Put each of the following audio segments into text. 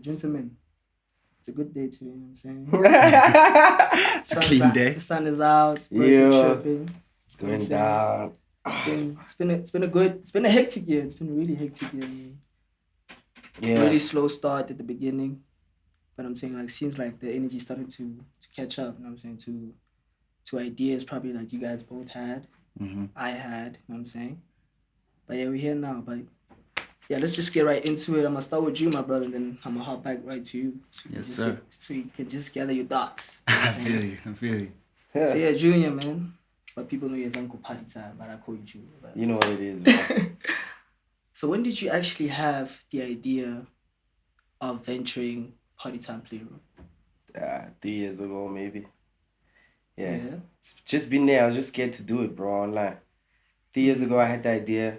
Gentlemen, it's a good day today, you know what I'm saying? It's a clean day. The sun is out, birds are chirping. It's going down. It's been a hectic year. It's been a really hectic year. Yeah. Really slow start at the beginning. But I'm saying, like, seems like the energy started to catch up, you know what I'm saying, to ideas probably like you guys both had. I had, you know what I'm saying? But yeah, we're here now. But yeah, let's just get right into it. I'm gonna start with you, my brother, and then I'm gonna hop back right to you. Yes, sir. So you can just gather your thoughts. I feel you. Yeah. So yeah, Junior, man. But people know you as Uncle Party Time, but I call you Junior. But... You know what it is, man. So when did you actually have the idea of venturing Party Time Playroom? 3 years ago, maybe. Yeah. It's just been there. I was just scared to do it, bro, online. 3 years ago, I had the idea.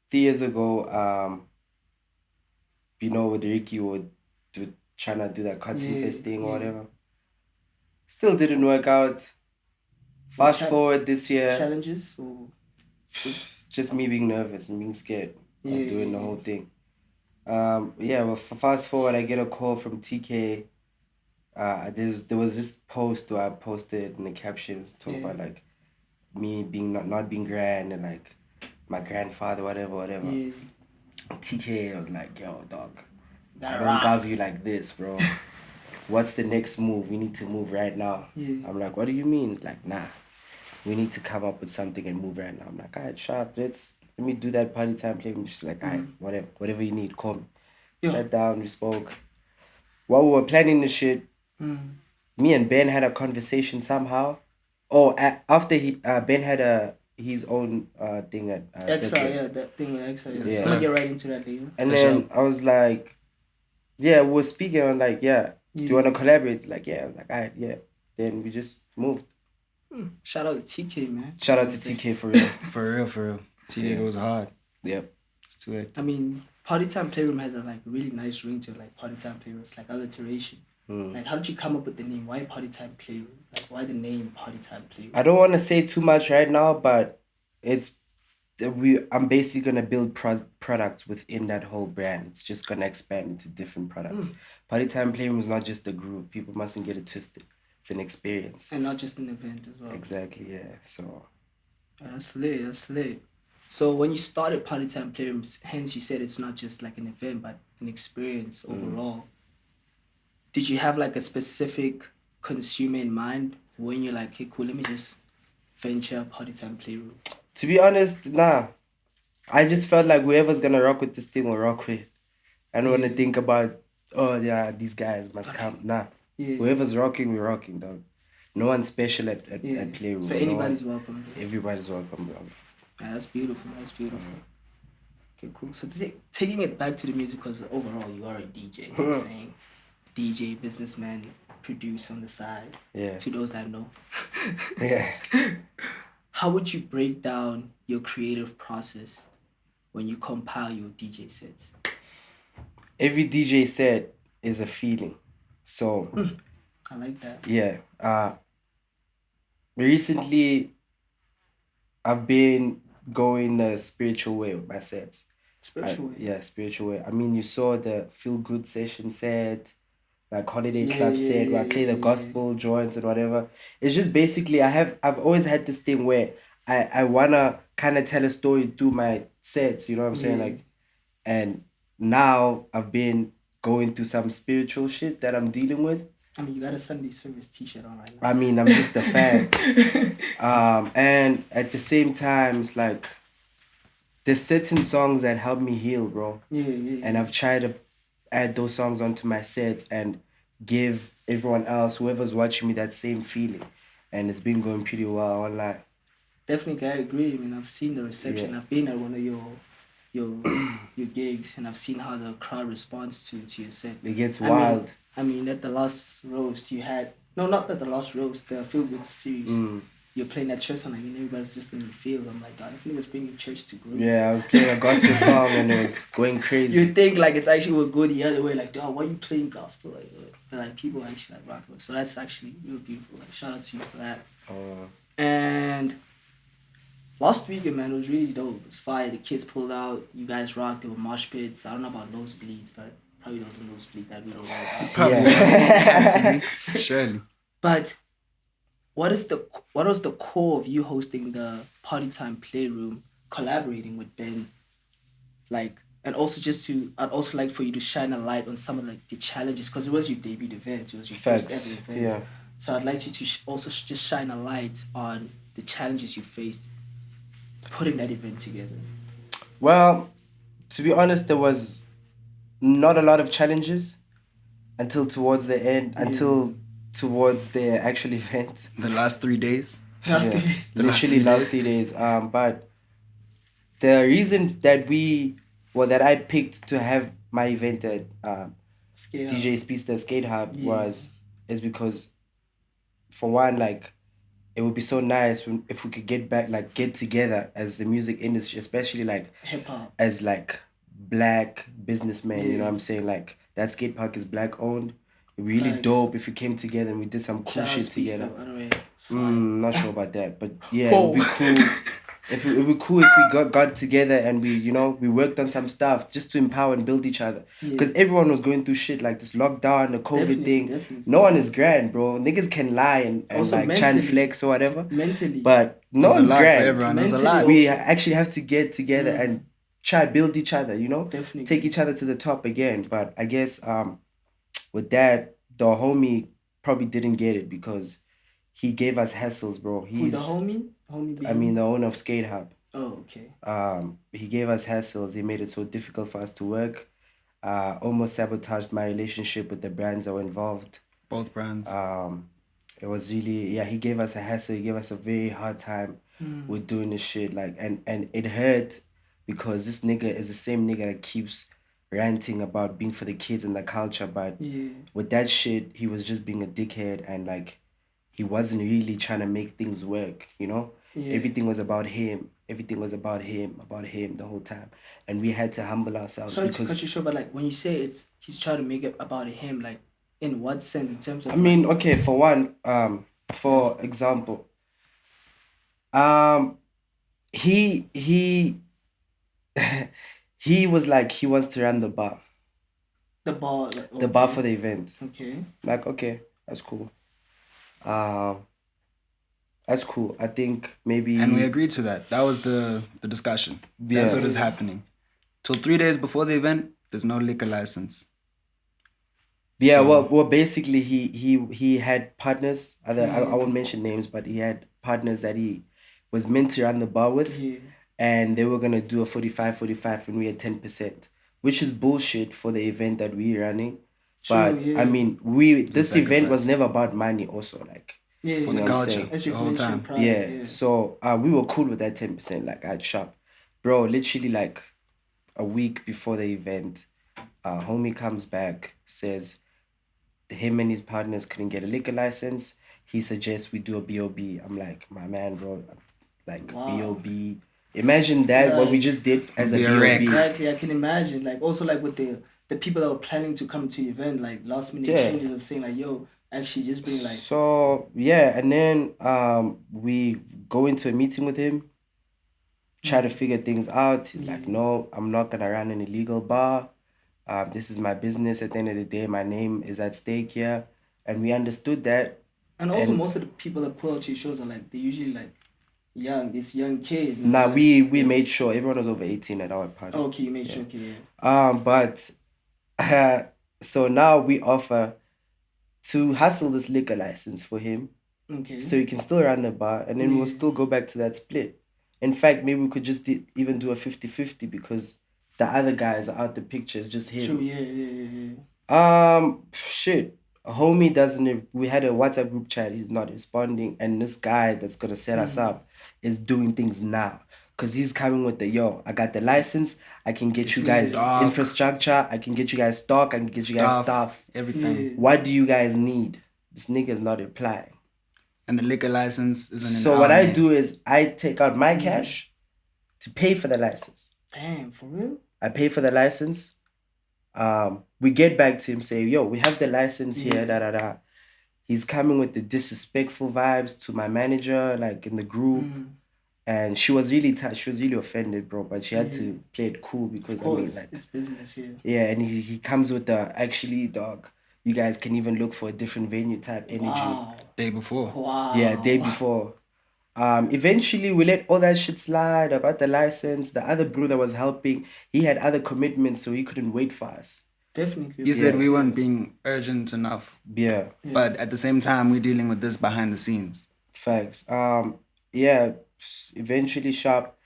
3 years ago, with Ricky would trying to do that cotton fest thing or whatever. Still didn't work out. Fast forward this year. Challenges or just me being nervous and being scared of doing the whole thing. Well, fast forward, I get a call from TK. There was this post where I posted in the captions talking about like me being not being grand and like my grandfather, whatever. Yeah. TK was like, yo, dog, I don't love you like this, bro. What's the next move? We need to move right now. I'm like, what do you mean? It's like, nah, we need to come up with something and move right now. I'm like, all right, sharp, let me do that party time play. I'm just like, all right, whatever you need, call me. Sat down, we spoke. While we were planning the shit, me and Ben had a conversation somehow. After Ben had his own thing at Exa, that thing with Exa. Yeah. I'm gonna get right into that later. And then I was like, we were speaking. I'm like, do you want to collaborate? It's like, I was like, all right, yeah. Then we just moved. Shout out to TK, man. Shout out to TK for real. For real. TK goes hard. Yep. It's too late. I mean, Party Time Playroom has a like really nice ring to it, like Party Time Playroom. It's like alliteration. Like, how did you come up with the name? Why Party Time Playroom? Like, why the name Party Time Playroom? I don't want to say too much right now, but I'm basically gonna build products within that whole brand. It's just gonna expand into different products. Party Time Playroom is not just a group. People mustn't get it twisted. It's an experience. And not just an event as well. Exactly, yeah. So that's lit. So when you started Party Time Playroom, hence you said it's not just like an event, but an experience overall. Did you have like a specific consumer in mind when you're like, hey, cool, let me just venture Party Time Playroom? To be honest, nah. I just felt like whoever's gonna rock with this thing will rock with it. I don't want to think about, these guys must come. Nah. Whoever's rocking, we're rocking, dog. No one's special at Playroom. So anybody's welcome. Everybody's welcome, bro. Yeah, that's beautiful. Okay, cool. So taking it back to the music, because overall you are a DJ. You know what I'm saying? DJ, businessman, produce on the side. Yeah. To those that know. Yeah. How would you break down your creative process when you compile your DJ sets? Every DJ set is a feeling. So I like that. Yeah. Recently I've been going a spiritual way with my sets. Spiritual way? Yeah, spiritual way. I mean, you saw the feel good session set, like holiday club set where I play the gospel joints and whatever. It's just basically I've always had this thing where I wanna kind of tell a story through my sets, you know what I'm saying? Like, and now I've been going through some spiritual shit that I'm dealing with. I mean, you got a Sunday service t-shirt on right now. I mean, I'm just a fan. And at the same time, it's like there's certain songs that help me heal, bro. Yeah. And I've tried to add those songs onto my sets and give everyone else, whoever's watching me, that same feeling. And it's been going pretty well online. Definitely, I agree. I mean, I've seen the reception. I've been at one of your gigs, and I've seen how the crowd responds to your set. It gets wild. I mean, at the last roast you had... No, not at the last roast, the Feel Good series. You're playing that church song, like, and everybody's just in the field. I'm like, God, this nigga's bringing church to growth. Yeah, I was playing a gospel song and it was going crazy. You think, like, it's actually would go the other way. Like, dog, why are you playing gospel? Like, but, like, people actually, like, rock it. So that's actually real beautiful. Like, shout out to you for that. And last weekend, man, it was really dope. It was fire. The kids pulled out. You guys rocked. There were mosh pits. I don't know about nosebleeds, but probably there was a nosebleed that we don't know about. Probably. Surely. But what was the core of you hosting the Party Time Playroom, collaborating with Ben? Like, and also I'd also like for you to shine a light on some of like the challenges, because it was your debut event, it was your first ever event. Yeah. So I'd like you to also just shine a light on the challenges you faced putting that event together. Well, to be honest, there was not a lot of challenges until towards the end, towards the actual event. The last 3 days. Literally last 3 days. But the reason that that I picked to have my event at DJ Speedster Skate Hub is because, for one, like, it would be so nice if we could get together as the music industry, especially like hip hop, as like black businessmen. You know what I'm saying? Like, that skate park is black owned. It'd be really dope if we came together and we did some cool shit together. Not sure about that, but yeah, it would be cool. It would be cool if we got together and we worked on some stuff just to empower and build each other. Because everyone was going through shit like this lockdown, the COVID thing. Definitely. No one is grand, bro. Niggas can lie and like try and flex or whatever. Mentally. But no one's grand. For everyone. There's a lot. We actually have to get together and try build each other, Definitely. Take each other to the top again. But I guess with that, the homie probably didn't get it because he gave us hassles, bro. Who, the homie? I mean, the owner of Skate Hub. Oh, okay. He gave us hassles. He made it so difficult for us to work. Almost sabotaged my relationship with the brands that were involved. Both brands. It was really, he gave us a hassle. He gave us a very hard time with doing this shit. Like, and it hurt because this nigga is the same nigga that keeps ranting about being for the kids and the culture. But with that shit, he was just being a dickhead and like, he wasn't really trying to make things work, Everything was about him. Everything was about him the whole time. And we had to humble ourselves. Sorry to cut you short, but like when you say he's trying to make it about him, like in what sense? In terms of okay, for one, for example, he he was like he wants to run the bar. The bar, like, the bar for the event. Okay. Like, okay, that's cool. That's cool. I think maybe... And we agreed to that. That was the discussion. That's what is happening. Till 3 days before the event, there's no liquor license. Yeah, well, basically, he had partners. I won't mention names, but he had partners that he was meant to run the bar with. Yeah. And they were going to do a 45-45 and we had 10%, which is bullshit for the event that we're running. True, but, I mean, this event was never about money also, like... It's for the culture the whole time. So we were cool with that 10%. Like, I had shop. Bro, literally like a week before the event, homie comes back, says him and his partners couldn't get a liquor license. He suggests we do a B.O.B. I'm like, my man, bro, like B.O.B. Imagine that, what we just did as a B.O.B. Exactly, I can imagine. Like, also like with the people that were planning to come to the event, like last minute changes of saying like, yo, actually just being like... So, yeah, and then we go into a meeting with him, try to figure things out. He's like, no, I'm not going to run an illegal bar. This is my business. At the end of the day, my name is at stake here. And we understood that. And also most of the people that pull out to your shows are like, they're usually like young kids. Nah, we made sure everyone was over 18 at our party. Okay, you made sure, okay, yeah. But, so now we offer to hustle this liquor license for him. Okay. So he can still run the bar and then we'll still go back to that split. In fact, maybe we could just even do a 50-50 because the other guys are out the picture. It's just him. True, yeah. Shit. A homie doesn't... We had a WhatsApp group chat. He's not responding. And this guy that's going to set us up is doing things now. Because he's coming with I got the license. I can get you guys infrastructure. I can get you guys stock. I can get you guys stuff. Everything. Yeah. What do you guys need? This nigga's not replying. And the liquor license isn't in So what I do is I take out my cash to pay for the license. Damn, for real? I pay for the license. We get back to him, say, yo, we have the license here, He's coming with the disrespectful vibes to my manager, like in the group. And she was really touched. She was really offended, bro. But she had to play it cool because, Of course, like... it's business, yeah. Yeah, and he comes with the, actually, dog, you guys can even look for a different venue type energy. Wow. Day before. Wow. Yeah, day before. Eventually, we let all that shit slide about the license. The other bro that was helping, he had other commitments, so he couldn't wait for us. Definitely. You said we weren't being urgent enough. Yeah. But at the same time, we're dealing with this behind the scenes. Facts. Yeah, eventually sharp.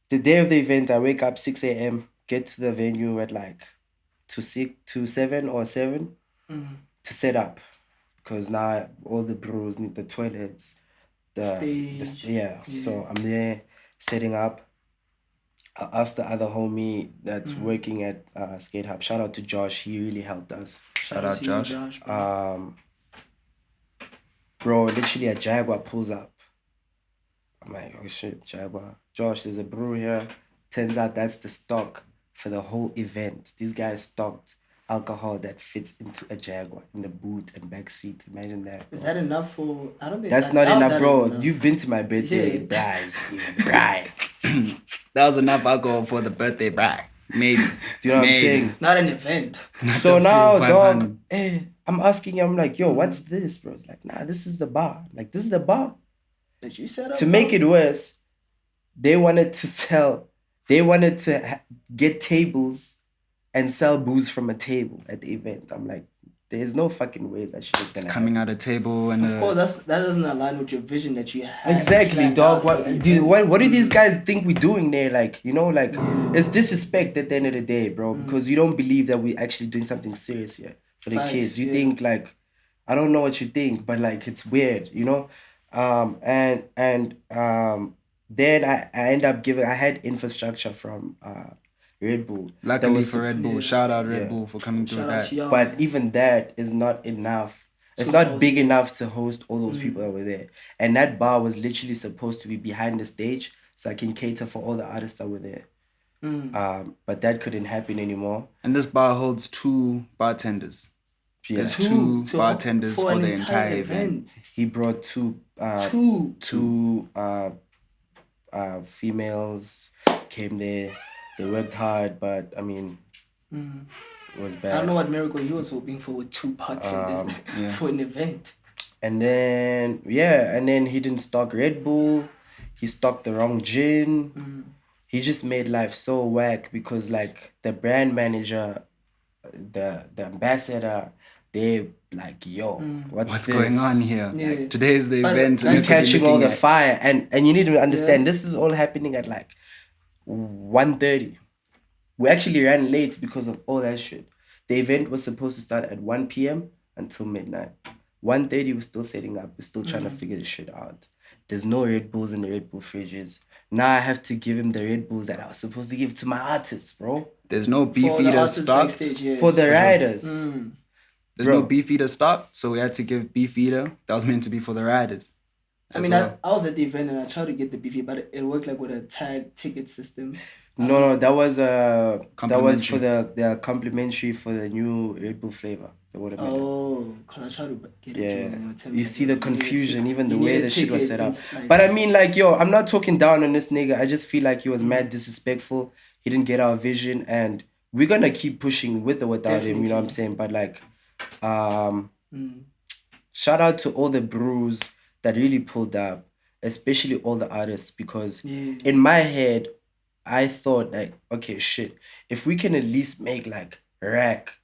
The day of the event, I wake up 6 a.m., get to the venue at like 7 or 7 to set up. Because now all the bros need the toilets. Stage. So I'm there setting up. I asked the other homie that's working at Skate Hub. Shout out to Josh. He really helped us. Shout out Josh. Bro, literally a Jaguar pulls up. I'm like, oh shit, Jaguar. Josh, there's a brew here. Turns out that's the stock for the whole event. These guys stocked alcohol that fits into a Jaguar in the boot and back seat. Imagine that. Bro. Is that enough for... I don't think... That's not enough, bro. You've been to my birthday, guys. Right. That was enough alcohol for the birthday bride. Maybe. Do you know what I'm saying? Not an event. So now, dog, I'm asking you, I'm like, yo, what's this, bro? It's like, nah, this is the bar. Like, this is the bar. That you set up? To make it worse, they wanted to get tables and sell booze from a table at the event. I'm like, there's no fucking way that shit is gonna coming out a table and of course, that doesn't align with your vision that you have. Exactly, dog. What do these guys think we're doing there? Like, you know, like it's disrespect at the end of the day, bro. Because you don't believe that we're actually doing something serious here for the kids. You think like, I don't know what you think, but like it's weird, you know. Then I end up I had infrastructure from Red Bull. Luckily for Red Bull, shout out Red Bull for coming through that. But even that is not enough. It's not big enough to host all those people that were there. And that bar was literally supposed to be behind the stage so I can cater for all the artists that were there. But that couldn't happen anymore. And this bar holds 2 bartenders. Yeah. There's two bartenders for the entire event. He brought two females, came there. They worked hard, but I mean, it was bad. I don't know what miracle he was hoping for with 2 bartenders for an event. And then he didn't stock Red Bull. He stocked the wrong gin. He just made life so whack because like the brand manager, the ambassador, they like, yo, what's this? Going on here? Yeah. Like, today is the event. We're catching all the fire. And you need to understand, this is all happening at like 1:30. We actually ran late because of all that shit. The event was supposed to start at 1 p.m. until midnight. 1:30, we're still setting up. We're still trying to figure this shit out. There's no Red Bulls in the Red Bull fridges. Now I have to give him the Red Bulls that I was supposed to give to my artists, bro. There's no Beefeater stocked for the riders. There's no Beefeater stocked, so we had to give Beefeater. That was meant to be for the riders. I mean, I was at the event and I tried to get the Beefeater, but it worked like with a tag ticket system. No, that was for the complimentary for the new Red Bull flavor. Oh, because I tried to get it. Yeah, you see the confusion, even the way the shit was set up. But I mean, like, yo, I'm not talking down on this nigga. I just feel like he was mad disrespectful. He didn't get our vision, and we're gonna keep pushing with or without him. You know what I'm saying? But like, shout out to all the brews that really pulled up, especially all the artists, because in my head, I thought like, okay, shit, if we can at least make like rack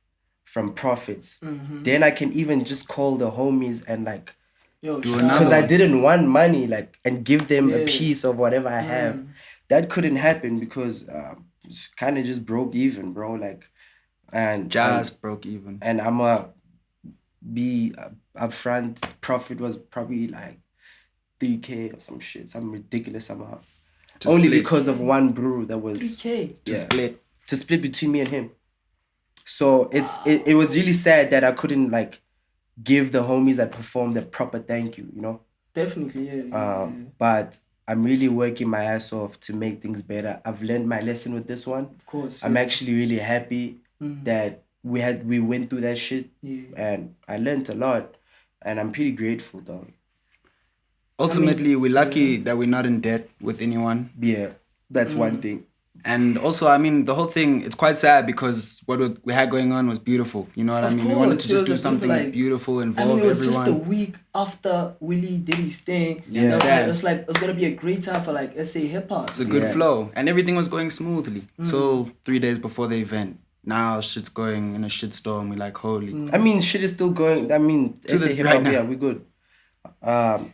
from profits, then I can even just call the homies and like do because I didn't want money like and give them a piece of whatever I have. That couldn't happen because kind of just broke even, bro. Like, and broke even. And I'ma be upfront. Profit was probably like 3K or some shit, some ridiculous amount. Only because of one brew that was 3K to split between me and him. So it was really sad that I couldn't like give the homies that performed a proper thank you, you know? Definitely, But I'm really working my ass off to make things better. I've learned my lesson with this one. Of course. I'm actually really happy that we went through that shit and I learned a lot and I'm pretty grateful, dog. ultimately, we're lucky that we're not in debt with anyone. Yeah, that's one thing. And also, I mean, the whole thing, it's quite sad because what we had going on was beautiful. You know what I mean? We wanted to just do something beautiful, involve it was everyone. just a week after Willie did his thing. Yeah. It was going to be a great time for like SA hip hop. It's a good flow. And everything was going smoothly till 3 days before the event. Now shit's going in a shitstorm. We're like, holy. I mean, shit is still going. I mean, SA hip hop, yeah, we're good.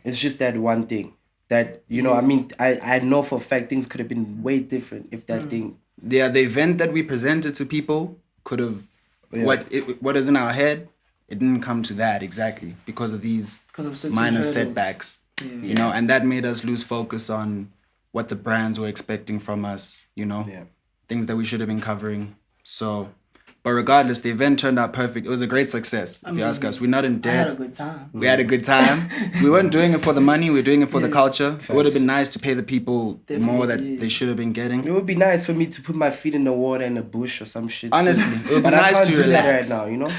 It's just that one thing. That, you know, I mean, I know for a fact things could have been way different if that thing... Yeah, the event that we presented to people could have... What is in our head, it didn't come to that exactly because of these minor hurdles. Setbacks. Yeah. You know, and that made us lose focus on what the brands were expecting from us, you know? Yeah. Things that we should have been covering. So... But regardless, the event turned out perfect. It was a great success, if you ask us. We're not in debt. I had a good time. We had a good time. We weren't doing it for the money. We were doing it for the culture. Facts. It would have been nice to pay the people more that they should have been getting. It would be nice for me to put my feet in the water in a bush or some shit. Honestly, it would be nice to relax right now, you know?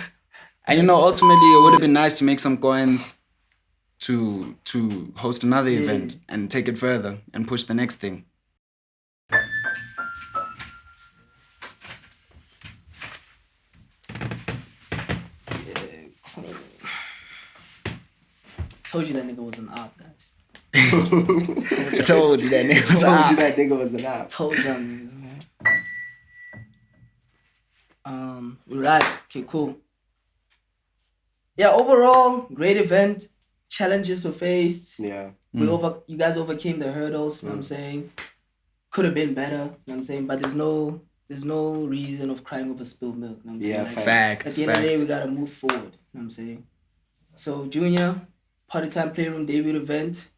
And, you know, ultimately, it would have been nice to make some coins to host another event and take it further and push the next thing. Told you that nigga was an op, guys. Told you that nigga was an op. Told y'all niggas, man. Right. Okay, cool. Yeah, overall, great event. Challenges were faced. Yeah. You guys overcame the hurdles, you know what I'm saying? Could have been better, you know what I'm saying? But there's no reason of crying over spilled milk, you know what I'm saying? Yeah, like, facts. At the end of the day, we gotta move forward, you know what I'm saying? So, Junior, Partytime Playroom debut event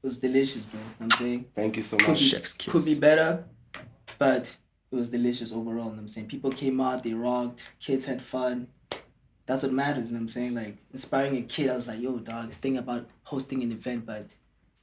was delicious, bro. You know what I'm saying? Thank you so much. Chef's kiss. Could be better, but it was delicious overall, you know what I'm saying? People came out, they rocked, kids had fun. That's what matters, you know what I'm saying? Like, inspiring a kid, I was like, yo, dog, it's thinking about hosting an event, but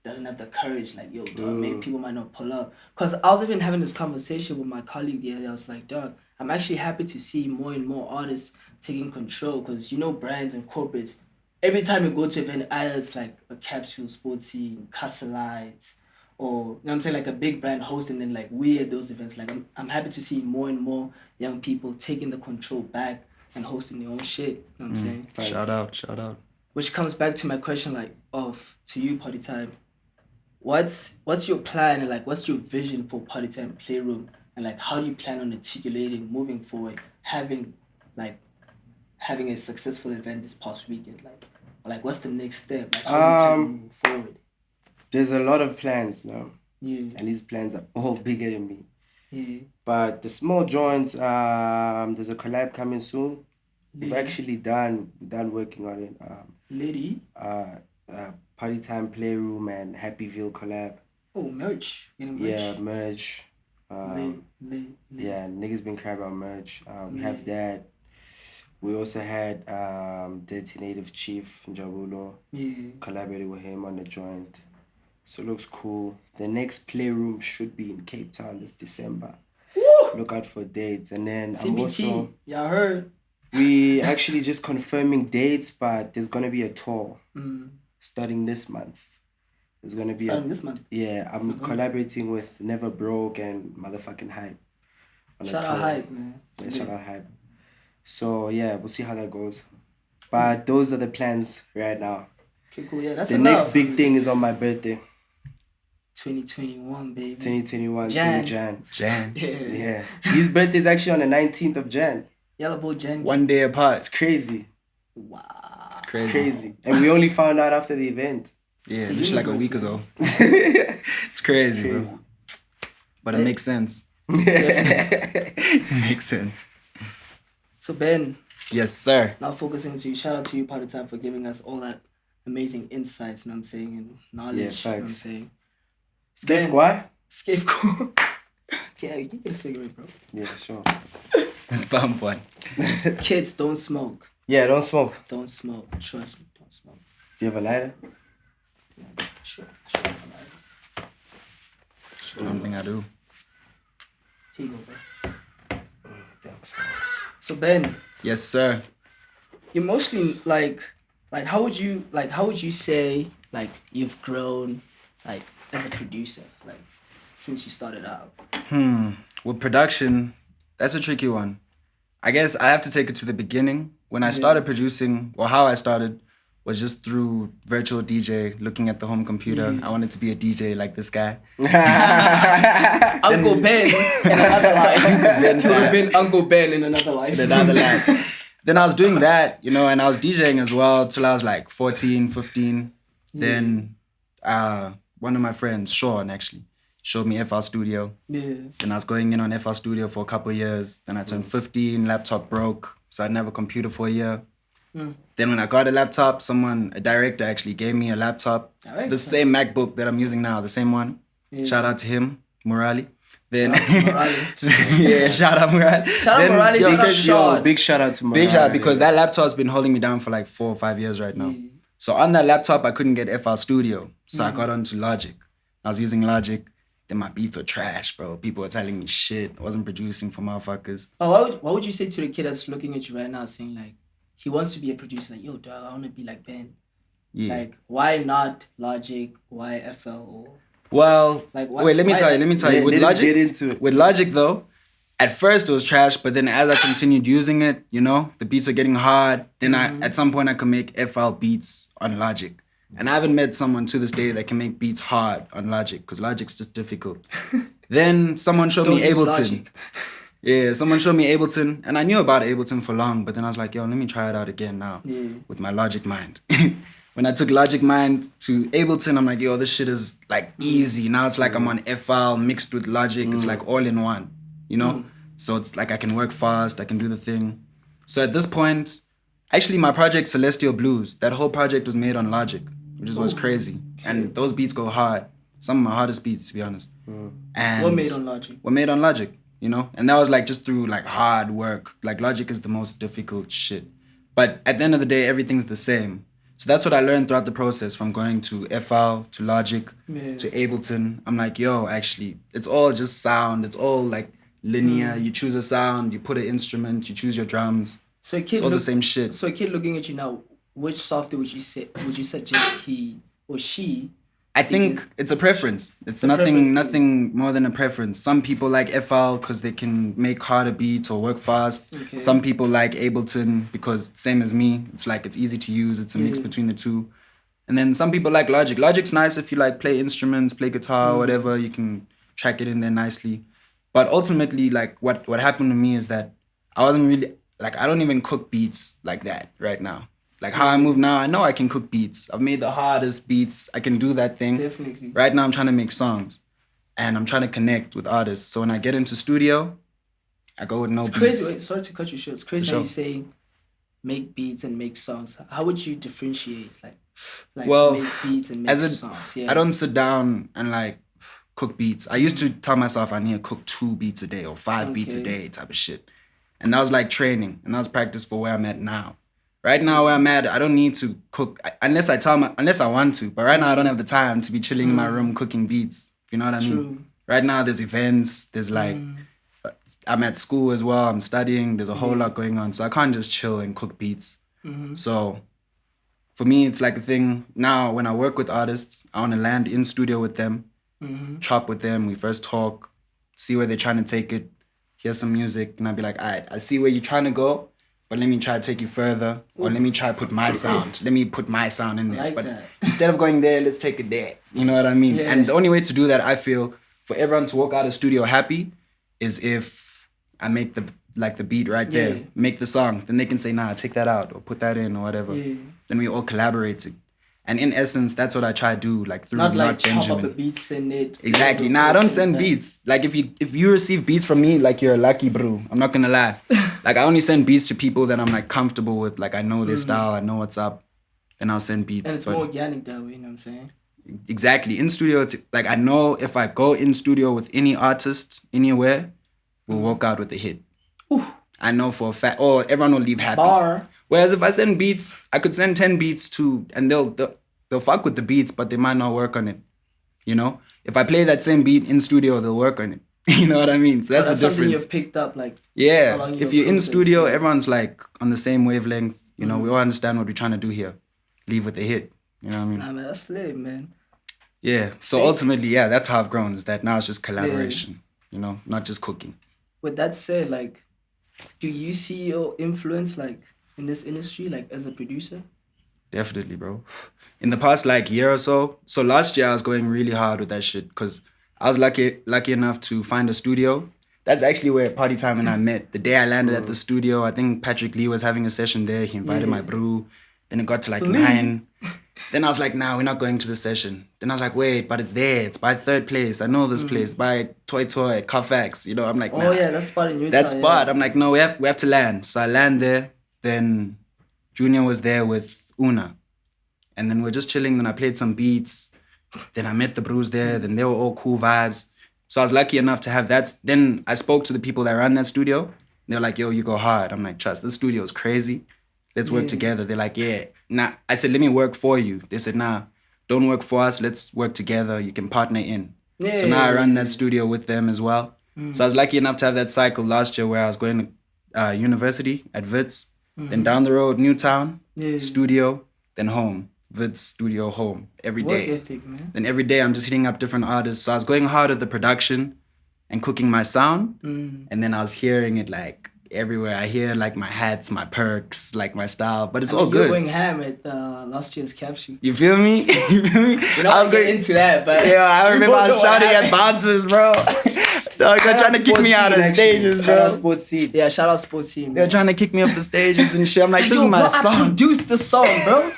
doesn't have the courage. Like, yo, dog, maybe people might not pull up. Because I was even having this conversation with my colleague the other day. I was like, dog, I'm actually happy to see more and more artists taking control because, you know, brands and corporates, every time you go to an event, either it's like a capsule, sportsy, Castlelight, or, you know what I'm saying, like a big brand hosting and like we at those events. Like, I'm happy to see more and more young people taking the control back and hosting their own shit. You know what I'm saying? Thanks. Shout out. Which comes back to my question, like, to you, Partytime. What's your plan and like what's your vision for Partytime Playroom and like how do you plan on articulating moving forward, having a successful event this past weekend? Like what's the next step? Like, how do you plan on moving forward? There's a lot of plans now. Yeah. And these plans are all bigger than me. Yeah. But the small joints, there's a collab coming soon. We've actually done working on it. Lady? Partytime Playroom and Happyville collab. Oh, merch. Yeah, merch. Yeah, niggas been crying about merch. We have that. We also had Dirty Native Chief Njabulo. Yeah. Collaborated with him on the joint. So it looks cool. The next Playroom should be in Cape Town this December. Woo! Look out for dates. And then CBT. Yeah, I heard. We actually just confirming dates, but there's gonna be a tour starting this month. There's gonna be this month. Yeah, I'm collaborating with Never Broke and motherfucking Hype. Shout out Hype, man. Yeah, shout out Hype. So yeah, we'll see how that goes. But those are the plans right now. Okay, cool. Yeah, that's the next big thing is on my birthday. 2021, baby. 2021, Jan. Yeah. His birthday is actually on the 19th of Jan. Yellow Boy Jan. 1 day apart. It's crazy. Wow. It's crazy. And we only found out after the event. Yeah, literally like a week ago. It's crazy, bro. But it makes sense. It makes sense. So Ben. Yes, sir. Now focusing to you. Shout out to you, Partytime, for giving us all that amazing insights, you know what I'm saying, and knowledge. Yeah, you know what I'm saying. Skip quoi? Skip quoi? Yeah, you get a cigarette, bro. Yeah, sure. It's bump one. Kids, don't smoke. Yeah, don't smoke. Don't smoke. Trust me, don't smoke. Do you have a lighter? Yeah, sure. I don't think I do. Here you go, bro. So Ben. Yes, sir. Emotionally, like how would you say like you've grown like as a producer, like since you started out? With production, that's a tricky one. I guess I have to take it to the beginning. When I started producing, or how I started, was just through virtual DJ, looking at the home computer. I wanted to be a DJ like this guy. Uncle Ben in another life. Could have been Uncle Ben in another life. Then I was doing that, you know, and I was DJing as well till I was like 14, 15. Then one of my friends, Sean, actually, showed me FL Studio. Then I was going in on FL Studio for a couple of years. Then I turned 15, laptop broke, so I didn't have a computer for a year. Then when I got a laptop, a director actually gave me a laptop. The same MacBook that I'm using now, the same one. Shout out to him, Murali. Then shout out Murali. Shout out Murali, big shout out to Murali. Big shout out, because that laptop's been holding me down for like 4 or 5 years right now. So on that laptop, I couldn't get FL Studio. So I got onto Logic. I was using Logic. Then my beats were trash, bro. People were telling me shit. I wasn't producing for motherfuckers. Oh, what would you say to the kid that's looking at you right now saying like, he wants to be a producer, like, yo, dog, I want to be like Ben. Yeah. Like, why not Logic? Why FL? Or well, like, wait, let me tell you. With Logic though, at first it was trash, but then as I continued using it, you know, the beats are getting hard. Then at some point I could make FL beats on Logic. And I haven't met someone to this day that can make beats hard on Logic, because Logic's just difficult. Then someone showed me Ableton. Yeah, someone showed me Ableton, and I knew about Ableton for long, but then I was like, yo, let me try it out again now with my Logic mind. When I took Logic mind to Ableton, I'm like, yo, this shit is like easy. Now it's like I'm on FL mixed with Logic. It's like all in one, you know? So it's like I can work fast, I can do the thing. So at this point, actually my project Celestial Blues, that whole project was made on Logic, which is what's crazy. And those beats go hard. Some of my hardest beats, to be honest. And what made on Logic? What made on Logic. You know, and that was like just through like hard work. Like Logic is the most difficult shit, but at the end of the day, everything's the same. So that's what I learned throughout the process, from going to FL to Logic to Ableton. I'm like, yo, actually, it's all just sound. It's all like linear. You choose a sound, you put an instrument, you choose your drums. So it's all the same shit. So a kid looking at you now, which software would you suggest he or she? I think it's a preference. It's nothing more than a preference. Some people like FL because they can make harder beats or work fast. Some people like Ableton because, same as me, it's like it's easy to use. It's a mix between the two. And then some people like Logic. Logic's nice if you like play instruments, play guitar, whatever. You can track it in there nicely. But ultimately, like what happened to me is that I wasn't really, like, I don't even cook beats like that right now. Like how I move now, I know I can cook beats. I've made the hardest beats. I can do that thing. Definitely. Right now I'm trying to make songs. And I'm trying to connect with artists. So when I get into studio, I go with no beats. Crazy. Wait, sorry to cut you short. It's crazy how you say make beats and make songs. How would you differentiate? Like well, make beats and make songs? Yeah. I don't sit down and like cook beats. I used to tell myself I need to cook 2 beats a day or 5 beats a day type of shit. And that was like training. And that was practice for where I'm at now. Right now where I'm at, I don't need to cook unless I want to. But right now I don't have the time to be chilling in my room cooking beats. You know what I mean? Right now there's events, there's like, I'm at school as well, I'm studying, there's a whole lot going on. So I can't just chill and cook beats. So for me, it's like a thing. Now when I work with artists, I want to land in studio with them, chop with them, we first talk, see where they're trying to take it, hear some music, and I'll be like, all right, I see where you're trying to go, but let me try to take you further, or let me try to put my sound. Let me put my sound in there. Like but that. Instead of going there, let's take it there. You know what I mean? Yeah. And the only way to do that, I feel, for everyone to walk out of studio happy, is if I make the beat right there, make the song. Then they can say, nah, take that out, or put that in, or whatever. Then we all collaborate. And in essence, that's what I try to do, like through not like Benjamin. chop up a beat, send it. Exactly. Nah, I don't send beats. Like if you receive beats from me, like you're a lucky bro. I'm not gonna lie. Like I only send beats to people that I'm like comfortable with. Like I know their style, I know what's up. Then I'll send beats. And it's more organic that way, you know what I'm saying? Exactly. In studio, it's like I know if I go in studio with any artist anywhere, we'll walk out with a hit. Ooh. I know for a fact. Or everyone will leave happy. Bar. Whereas if I send beats, I could send 10 beats to, and they'll fuck with the beats, but they might not work on it. You know? If I play that same beat in studio, they'll work on it. You know what I mean? So that's the difference. Something you've picked up, like. Yeah. If you're in studio, everyone's like on the same wavelength. You know, we all understand what we're trying to do here. Leave with a hit. You know what I mean? Nah, man, that's lit, man. Yeah. So ultimately, yeah, that's how I've grown. Is that now it's just collaboration. You know, not just cooking. With that said, like, do you see your influence like in this industry, like as a producer? Definitely, bro. In the past like year or so. So last year I was going really hard with that shit because I was lucky enough to find a studio. That's actually where Party Time and I met. The day I landed at the studio, I think Patrick Lee was having a session there. He invited my bro. Then it got to like 9. Then I was like, nah, we're not going to the session. Then I was like, wait, but it's there. It's by Third Place. I know this place. By Toy at Carfax. You know, I'm like, nah. Oh yeah, that spot in Utah. That spot. Yeah. I'm like, no, we have to land. So I land there. Then Junior was there with Una. And then we're just chilling. Then I played some beats. Then I met the bros there. Then they were all cool vibes. So I was lucky enough to have that. Then I spoke to the people that run that studio. They're like, yo, you go hard. I'm like, trust, this studio is crazy. Let's work together. They're like, yeah. Nah. I said, let me work for you. They said, nah, don't work for us. Let's work together. You can partner in. Yeah, so now I run that studio with them as well. So I was lucky enough to have that cycle last year where I was going to university at Wits. Then down the road, Newtown, studio, then home. Wits, studio, home. Every day. Work ethic, man. Then every day I'm just hitting up different artists. So I was going hard at the production and cooking my sound. And then I was hearing it like everywhere. I hear like my hats, my perks, like my style, but it's all good. You were going ham at last year's capsule. You feel me? You feel me? I was going into that, but yeah, I remember I was shouting at bouncers, bro. They're trying to kick me out of stages, bro. Shout out Sports Scene. Yeah, shout out Sports Scene. They're trying to kick me off the stages and shit. I'm like, this is my song. I produced the song, bro.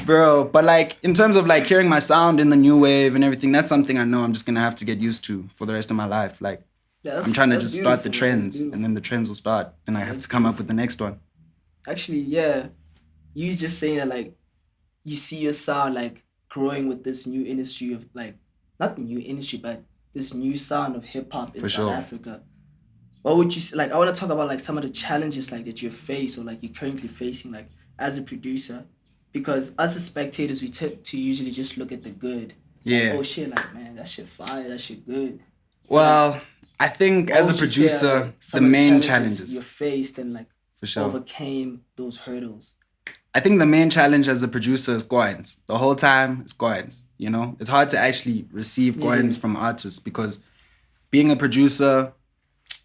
Bro, but like in terms of like hearing my sound in the new wave and everything, that's something I know I'm just gonna have to get used to for the rest of my life. Like I'm trying to just start the trends and then the trends will start and I have to come up with the next one. Actually, yeah. You just saying that like you see your sound like growing with this new industry of like not new industry but this new sound of hip hop in South Africa. What would you say, like I wanna talk about like some of the challenges like that you face or like you're currently facing like as a producer. Because us as spectators, we tend to usually just look at the good. Yeah. Like, oh shit, like man, that shit fire, that shit good. Well, I think as a producer, the main challenges you faced and like overcame those hurdles. I think the main challenge as a producer is coins. The whole time it's coins. You know, it's hard to actually receive coins from artists because being a producer.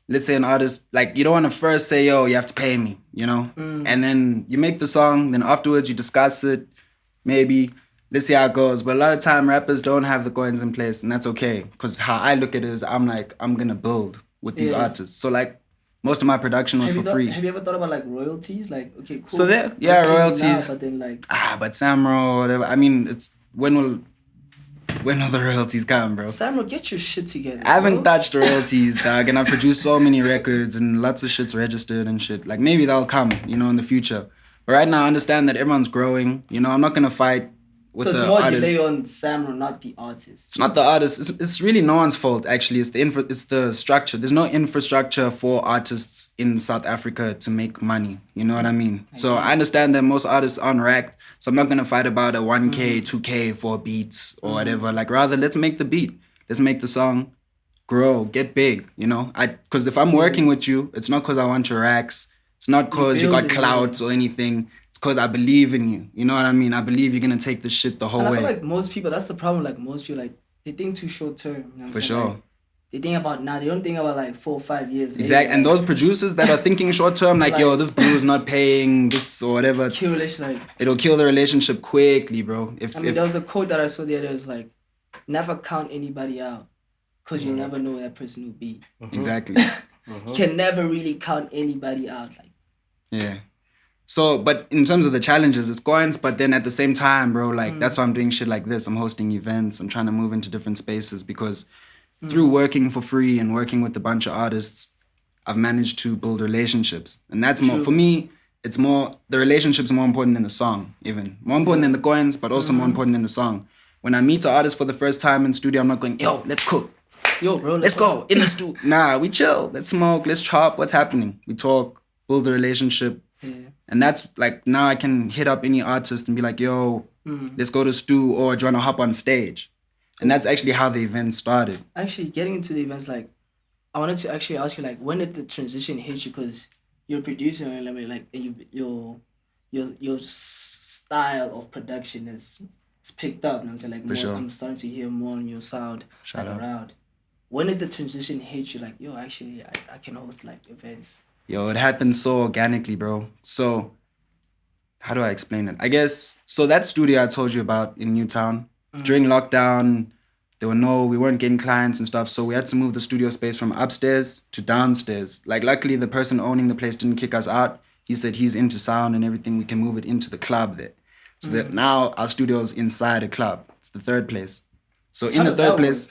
Let's say an artist, like, you don't want to first say, yo, you have to pay me, you know? And then you make the song, then afterwards you discuss it, maybe, let's see how it goes. But a lot of time rappers don't have the coins in place, and that's okay. Because how I look at it is, I'm like, I'm going to build with these artists. So, like, most of my production was for free. Have you ever thought about, like, royalties? Like, okay, cool. So there, yeah, royalties. Now, but then, like... but Samro, whatever. I mean, it's, when will the royalties come, bro? Samro, get your shit together. I haven't touched royalties, dog, and I've produced so many records and lots of shit's registered and shit. Like, maybe that'll come, you know, in the future. But right now, I understand that everyone's growing. You know, I'm not going to fight with the artist. So it's more delay on Samro, not the artist. It's not the artist. It's really no one's fault, actually. It's the structure. There's no infrastructure for artists in South Africa to make money. You know what I mean? So I understand that most artists aren't racked. So I'm not going to fight about a 1K, 2K for beats or whatever. Like, rather, let's make the beat. Let's make the song grow, get big, you know? Because if I'm working with you, it's not because I want your racks. It's not because you got clout or anything. It's because I believe in you. You know what I mean? I believe you're going to take this shit the whole way. I feel like most people, that's the problem. Like, most people, like, they think too short term. You know for sure. Like, they think about now. They don't think about like 4 or 5 years. Exactly. And those producers that are thinking short term, like, yo, this bro is not paying this or whatever. It'll kill the relationship quickly, bro. There was a quote that I saw the other day. It's like, never count anybody out, cause you'll never know where that person will be. Exactly. You can never really count anybody out. Like. Yeah. So, but in terms of the challenges, it's coins. But then at the same time, bro, like that's why I'm doing shit like this. I'm hosting events. I'm trying to move into different spaces because. Through working for free and working with a bunch of artists, I've managed to build relationships. And that's more, for me, it's more, the relationship's more important than the song, even. More important than the coins, but also more important than the song. When I meet an artist for the first time in studio, I'm not going, yo, let's cook. Yo, bro, let's go in the studio. Nah, we chill. Let's smoke. Let's chop. What's happening? We talk, build a relationship. Yeah. And that's like, now I can hit up any artist and be like, yo, let's go to stew or do you want to hop on stage? And that's actually how the event started. Actually, getting into the events, like, I wanted to actually ask you, like, when did the transition hit you? Because you're a producer and like, and you're style of production is picked up. And I'm saying like more, sure. I'm starting to hear more on your sound around. When did the transition hit you? Like, yo, actually, I can host like events. Yo, it happened so organically, bro. So, how do I explain it? I guess, so that studio I told you about in Newtown, during lockdown, we weren't getting clients and stuff, so we had to move the studio space from upstairs to downstairs. Like, luckily, the person owning the place didn't kick us out. He said he's into sound and everything. We can move it into the club there. So that now our studio is inside a club. It's the third place. So in the third place,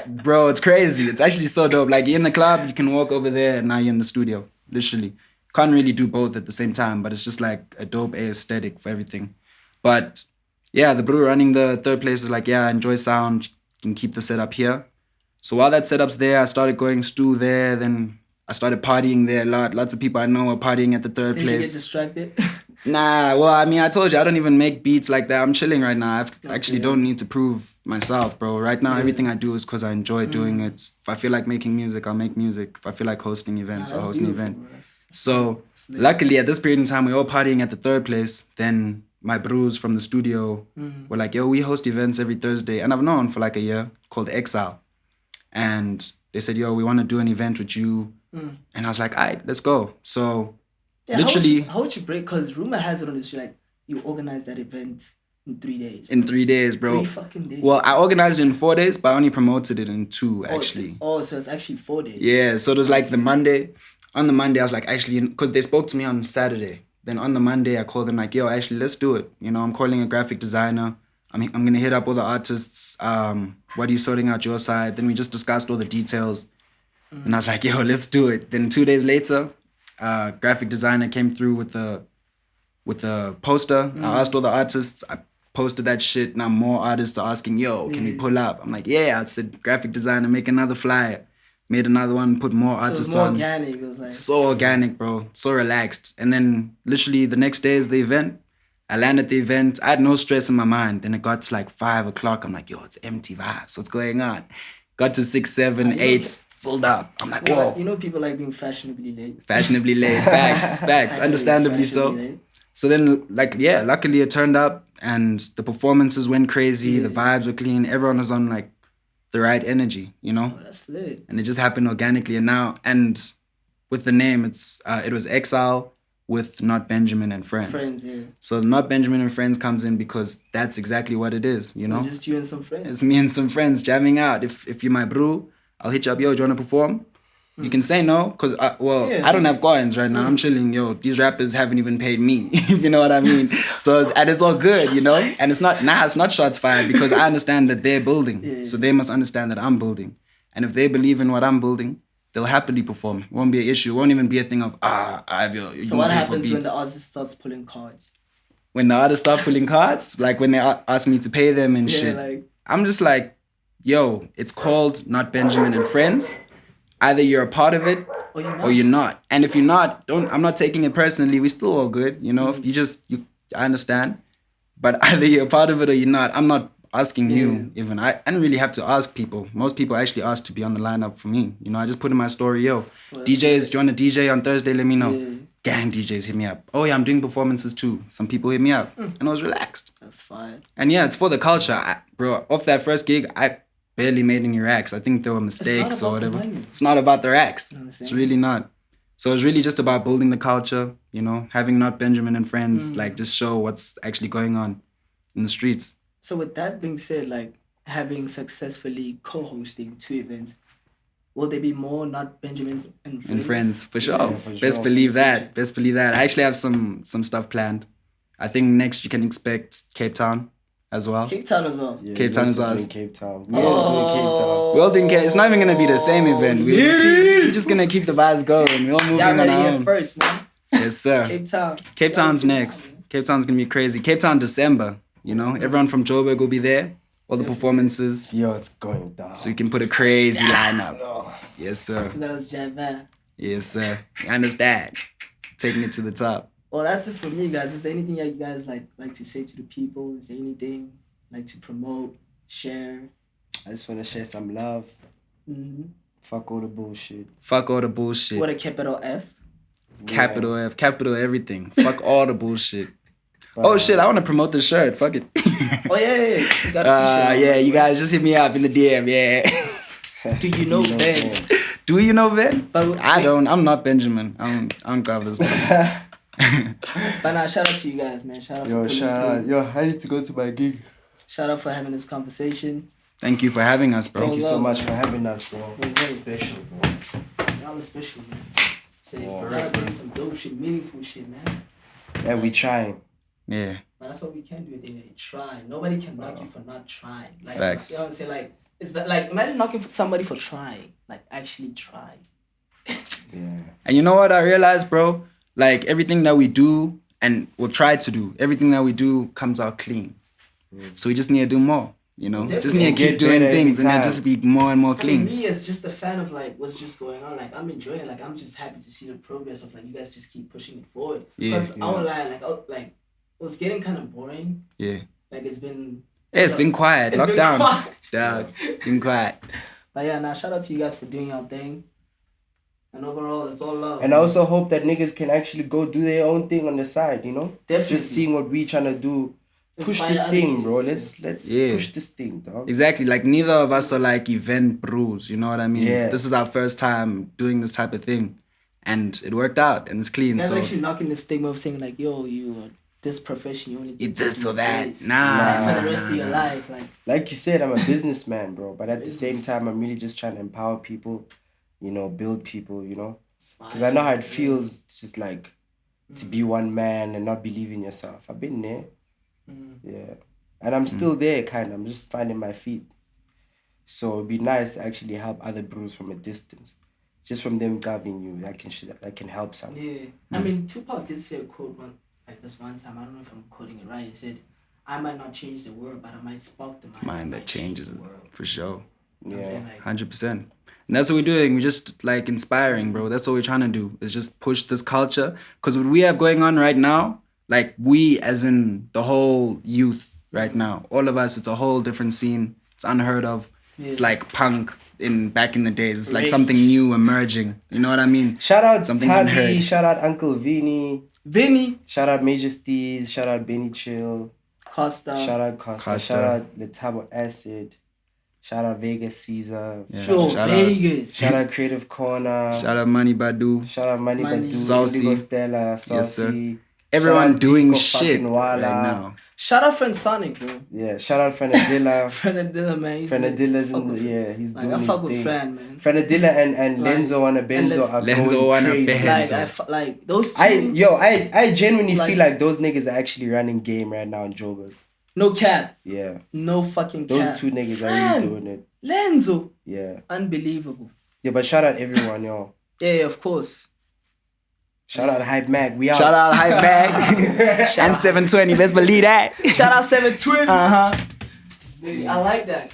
bro, it's crazy. It's actually so dope. Like, you're in the club, you can walk over there, and now you're in the studio, literally. Can't really do both at the same time, but it's just like a dope aesthetic for everything. But yeah, the brewer running the third place is like, yeah, I enjoy sound, can keep the setup here. So while that setup's there, I started going stew there, then I started partying there a lot. Lots of people I know are partying at the third place. Did you get distracted? Nah, well, I mean, I told you, I don't even make beats like that. I'm chilling right now. I actually don't need to prove myself, bro. Right now, everything I do is because I enjoy doing it. If I feel like making music, I'll make music. If I feel like hosting events, I'll host an event. So luckily, at this period in time, we're all partying at the third place. Then my bros from the studio were like, yo, we host events every Thursday. And I've known for like a year, called Exile. And they said, yo, we want to do an event with you. And I was like, all right, let's go. So literally... How would you break? Because rumor has it on this, like, you organized that event in 3 days. In 3 days, bro. 3 fucking days. Well, I organized it in 4 days, but I only promoted it in 2, actually. So it's actually 4 days. Yeah, so it was like the Monday. On the Monday, I was like, actually, because they spoke to me on Saturday. Then on the Monday, I called them like, yo, actually, let's do it. You know, I'm calling a graphic designer. I'm going to hit up all the artists. What are you sorting out your side? Then we just discussed all the details. And I was like, yo, let's do it. Then 2 days later, graphic designer came through with the poster. I asked all the artists. I posted that shit. Now more artists are asking, yo, can we pull up? I'm like, yeah. I said, graphic designer, make another flyer. Made another one, put more artists on. Organic. It was like so organic, bro. So relaxed. And then literally the next day is the event. I landed the event. I had no stress in my mind. Then it got to like 5 o'clock. I'm like, yo, it's empty vibes. What's going on? Got to 6, 7, 8, filled up. I'm like, whoa. You know people like being fashionably late. Fashionably late. Facts. Understandably so. Late. So then, like, yeah, luckily it turned up and the performances went crazy. The vibes were clean. Everyone was on like the right energy, you know? Oh, that's lit. And it just happened organically. And with the name, it was Exile with Not Benjamin and Friends. Yeah. So Not Benjamin and Friends comes in because that's exactly what it is, you know? It's just you and some friends. It's me and some friends jamming out. If you're my bro, I'll hit you up, yo, do you want to perform? You can say no, because, I don't have coins right now. I'm chilling, yo. These rappers haven't even paid me, if you know what I mean. So, and it's all good, shots fired. And it's not shots fired, because I understand that they're building. Yeah. So they must understand that I'm building. And if they believe in what I'm building, they'll happily perform. It won't be an issue. It won't even be a thing of, I have your... So what happens when the artist starts pulling cards? When the artist starts pulling cards? Like when they ask me to pay them and shit. Like, I'm just like, yo, it's called Not Benjamin and Friends. Either you're a part of it or you're not. And if you're not, I'm not taking it personally. We're still all good, you know. If I understand. But either you're a part of it or you're not. I'm not asking you even. I didn't really have to ask people. Most people actually asked to be on the lineup for me. You know, I just put in my story, yo, DJs, do you want to DJ on Thursday? Let me know. Yeah. Gang DJs hit me up. Oh yeah, I'm doing performances too. Some people hit me up. And I was relaxed. That's fine. And yeah, it's for the culture. Bro, off that first gig, I barely made any racks. I think there were mistakes or whatever. It's not about the racks. It's really not. So it's really just about building the culture, you know, having Not Benjamin and Friends, like just show what's actually going on in the streets. So with that being said, like having successfully co-hosting 2 events, will there be more Not Benjamins and Friends? And Friends, for sure. Yeah, for Best believe that. Best believe that. I actually have some stuff planned. I think next you can expect Cape Town as well. Cape Town as well. Yeah, Cape Town as well. Cape Town. Yeah, doing Cape Town. We're all doing Cape Town. It's not even gonna be the same event. We're just gonna keep the vibes going. We're all moving on our own. First, man. Yes, sir. Cape Town. Cape Town's next. Cape Town's gonna be crazy. Cape Town December. You know, everyone from Joburg will be there. All the performances. Yo, it's going down. So you can put a crazy lineup. Yes, sir. Let us jam back. Yes, sir. You understand? Taking it to the top. Well, that's it for me, guys. Is there anything you guys like to say to the people? Is there anything like to promote, share? I just want to share some love. Fuck all the bullshit. Fuck all the bullshit. What a capital F? Capital F. Capital everything. Fuck all the bullshit. But, oh shit, I want to promote this shirt. Fuck it. Oh yeah. You got a t-shirt. Yeah, you guys just hit me up in the DM. Yeah. Do you know Ben? Do you know Ben? But I don't. I'm not Benjamin. I don't cover this one. But nah, shout out to you guys, man. Shout out for pulling through. Yo, I need to go to my gig. Shout out for having this conversation. Thank you for having us, bro. Thank you so much for having us, bro. It's special, bro. Y'all are special, man. Say, y'all doing some dope shit, meaningful shit, man. Yeah, we trying. Yeah. But that's what we can do at the end of the day. Try. Nobody can knock you for not trying. Like, Facts. You know what I'm saying? Like, it's like, imagine knocking for somebody for trying. Like, actually try. Yeah. And you know what I realized, bro? Like, everything that we do and we'll try to do, everything that we do comes out clean. So we just need to do more, you know? Definitely. Just need to keep doing things and then just be more and more clean. Me, as just a fan of, like, what's just going on. Like, I'm enjoying, like, I'm just happy to see the progress of, like, you guys just keep pushing it forward. Because I won't lie, like, it was getting kind of boring. Yeah. Like, it's been... Yeah, it's been quiet. Lockdown. Quiet. Dog, it's been quiet. But yeah, nah, shout out to you guys for doing your thing. And overall, it's all love. And I also hope that niggas can actually go do their own thing on the side, you know? Definitely. Just seeing what we trying to do. Push Inspire this other thing, kids, bro. yeah. Let's Yeah. push this thing, dog. Exactly. Like, neither of us are like event bros, you know what I mean? Yeah. This is our first time doing this type of thing. And it worked out and it's clean. You guys So actually knocking the stigma of saying, like, yo, you are this profession, you only do eat this or do that. this. Nah. For the rest of your life. Like you said, I'm a businessman, bro. But at the same time, I'm really just trying to empower people, you know, build people, you know? Because I know how it feels just like to be one man and not believe in yourself. I've been there. Yeah. And I'm still there, kind of. I'm just finding my feet. So it'd be nice to actually help other bros from a distance. Just from them guiding you, that can help someone. Yeah. I mean, Tupac did say a quote like this one time. I don't know if I'm quoting it right. He said, I might not change the world, but I might spark the mind that changes the it. world. For sure. You know what I'm saying? Like, 100%. And that's what we're doing. We're just like inspiring, bro. That's what we're trying to do. Is just push this culture. Because what we have going on right now, like we as in the whole youth right now, all of us, it's a whole different scene. It's unheard of. Yeah. It's like punk back in the days. It's like something new emerging. You know what I mean? Shout out something Tabby, unheard. shout out Uncle Vinny. Shout out Major Steez, shout out Benny Chill. Costa. Shout out Costa. Shout out Letabo Acid. Shout out Vegas Caesar. Yeah. Yo, Shout Vegas. Shout out Creative Corner. Shout out Money Badu. Shout out Money Badu. Saucy. Indigo Stella. Saucy. Yes, sir. Everyone doing shit right now. Shout out Friend Sonic, bro. Yeah, shout out Frenadilla. Frenadilla, man. Frenadilla's he's like, doing I his fuck with thing. Fran, man. Frenadilla and Lenzo on a Benzo are Lenzo going on a crazy. Benzo. Like those two. I genuinely feel like those niggas are actually running game right now in Joburg. No cap. Yeah. No fucking cap. Those two niggas are really doing it. Lenzo. Yeah. Unbelievable. Yeah, but shout out everyone, yo. Yeah, of course. Shout out Hype Mag. We out. Shout out Hype Mag. And 720. Best believe that. Shout out 720. Uh-huh. I like that.